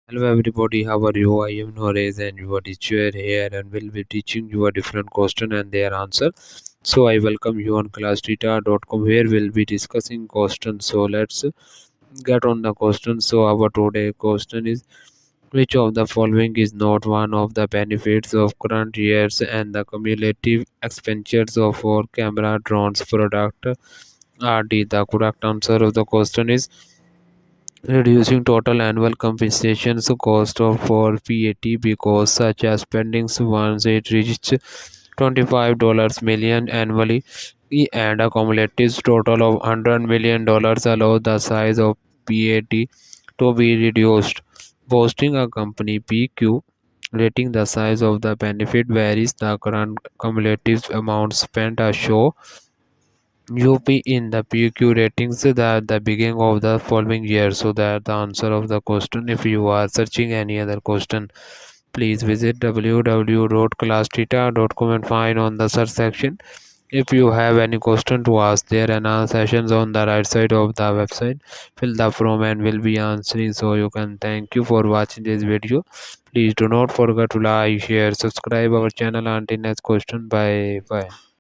Hello everybody, how are you? I am Norez and your teacher here and will be teaching you a different question and their answer. So I welcome you on classtheta.com where we'll be discussing questions. So let's get on the question. So our today question is, which of the following is not one of the benefits of current years and the cumulative expenditures of our camera drones product? RD. The correct answer of the question is reducing total annual compensation cost of for PAT because such as spending once it reached $25 million annually and a cumulative total of $100 million allow the size of PAT to be reduced. Boosting a company PQ rating the size of the benefit varies the current cumulative amount spent a show UP in the PQ ratings at the beginning of the following year. So that the answer of the question. If you are searching any other question, please visit www.classtheta.com and find on the search section. If you have any question to ask, there are sessions on the right side of the website. Fill the form and will be answering. So you can thank you for watching this video. Please do not forget to like, share, subscribe our channel until next question. Bye bye.